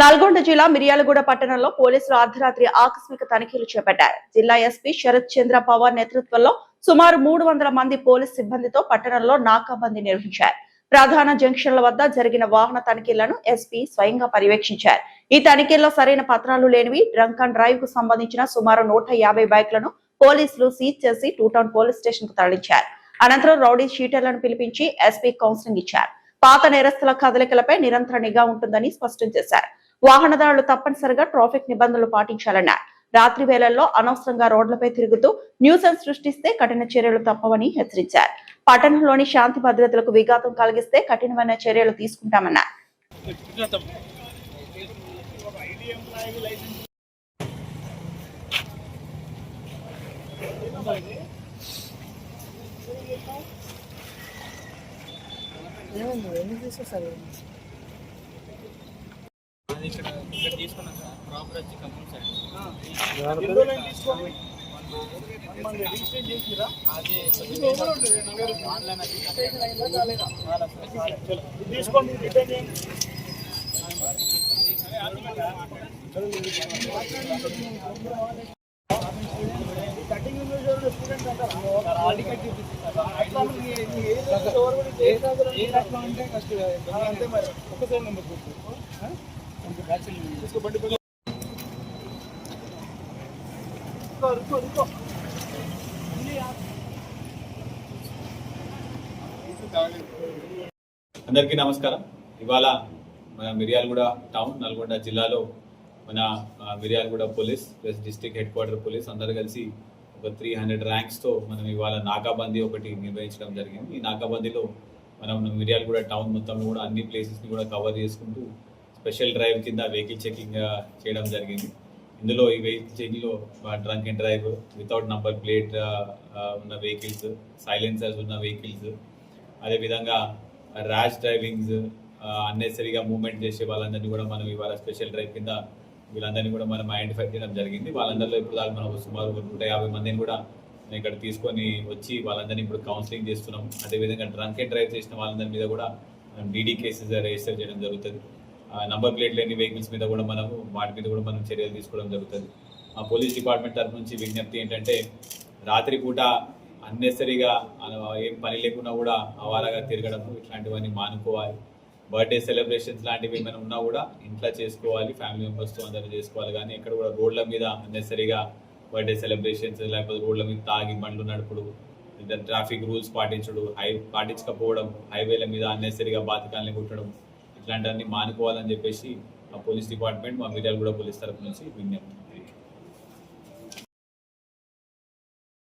నల్గొండ జిల్లా మిర్యాలగూడ పట్టణంలో పోలీసులు అర్ధరాత్రి ఆకస్మిక తనిఖీలు చేపట్టారు. జిల్లా ఎస్పీ శరత్ చంద్ర పవార్ నేతృత్వంలో సుమారు 300 మంది పోలీసు సిబ్బందితో పట్టణంలో నాకాబందీ నిర్వహించారు. ప్రధాన జంక్షన్ల వద్ద జరిగిన వాహన తనిఖీలను ఎస్పీ స్వయంగా పర్యవేక్షించారు. ఈ తనిఖీల్లో సరైన పత్రాలు లేనివి, డ్రంక్ అండ్ డ్రైవ్ కు సంబంధించిన సుమారు 150 బైక్లను పోలీసులు సీజ్ చేసి టూటౌన్ పోలీస్ స్టేషన్ కు తరలించారు. అనంతరం రౌడీ షీటర్లను పిలిపించి ఎస్పీ కౌన్సిలింగ్ ఇచ్చారు. పాత నేరస్తుల కదలికలపై నిరంతర నిఘా ఉంటుందని స్పష్టం చేశారు. వాహనదారులు తప్పనిసరిగా ట్రాఫిక్ నిబంధనలు పాటించాలన్నారు. రాత్రి వేళల్లో అనవసరంగా రోడ్లపై తిరుగుతూ న్యూసెన్స్ సృష్టిస్తే కఠిన చర్యలు తప్పవని హెచ్చరించారు. పట్టణంలోని శాంతి భద్రతలకు విఘాతం కలిగిస్తే కఠినమైన చర్యలు తీసుకుంటామన్నారు. ఇక్కడ తీసుకున్నాం సార్. ప్రాపర్ వచ్చి కంపల్సరీ ఒకసారి నెంబర్ అందరికీ నమస్కారం. ఇవాళ మన మిర్యాలగూడ టౌన్ నల్గొండ జిల్లాలో మన Miryalaguda police plus district head quarter police అందరు కలిసి ఒక 300 ర్యాంక్స్తో మనం ఇవాళ నాకాబందీ ఒకటి నిర్వహించడం జరిగింది. ఈ నాకాబందీలో మనం మిర్యాలగూడ టౌన్ మొత్తంలో కూడా అన్ని ప్లేసెస్ని కూడా కవర్ చేసుకుంటూ స్పెషల్ డ్రైవ్ కింద వెహికల్ చెకింగ్ చేయడం జరిగింది. ఇందులో ఈ వెహికల్ చెకింగ్లో drunk and drive, without number plate ఉన్న వెహికల్స్, సైలెన్సర్స్ ఉన్న వెహికల్స్, అదేవిధంగా ర్యాష్ డ్రైవింగ్స్, అన్నెసరీగా మూవ్మెంట్ చేసే వాళ్ళందరినీ కూడా మనం ఇవాళ స్పెషల్ డ్రైవ్ కింద వీళ్ళందరినీ కూడా మనం ఐడెంటిఫై చేయడం జరిగింది. వాళ్ళందరిలో ఇప్పుడు దాకా మనం సుమారు 150 మందిని కూడా ఇక్కడ తీసుకొని వచ్చి వాళ్ళందరినీ ఇప్పుడు కౌన్సిలింగ్ చేస్తున్నాం. అదేవిధంగా డ్రంక్ అండ్ డ్రైవ్ చేసిన వాళ్ళందరి మీద కూడా మనం డీడీ కేసెస్ రిజిస్టర్ చేయడం జరుగుతుంది. నంబర్ ప్లేట్ లేని వెహికల్స్ మీద కూడా వాటి మీద కూడా మనం చర్యలు తీసుకోవడం జరుగుతుంది. మా పోలీస్ డిపార్ట్మెంట్ తరఫు నుంచి విజ్ఞప్తి ఏంటంటే, రాత్రి పూట అన్నెసరీగా ఏం పని లేకున్నా కూడా అవారాగా తిరగడం ఇట్లాంటివన్నీ మానుకోవాలి. బర్త్డే సెలబ్రేషన్స్ లాంటివి ఏమైనా ఉన్నా కూడా ఇంట్లో చేసుకోవాలి, ఫ్యామిలీ మెంబర్స్తో అందరూ చేసుకోవాలి. కానీ ఎక్కడ కూడా రోడ్ల మీద అన్నెసరీగా బర్త్డే సెలబ్రేషన్స్ లేకపోతే రోడ్ల మీద తాగి బండ్లు నడుపుడు, ట్రాఫిక్ రూల్స్ పాటించకపోవడం, హైవేల మీద అన్నెసరీగా బాధికాలని కుట్టడం, ఇట్లాంటివన్నీ మానుకోవాలని చెప్పేసి మా పోలీస్ డిపార్ట్మెంట్, మా మిర్యాలగూడ పోలీస్ తరఫు నుంచి విజ్ఞప్తి.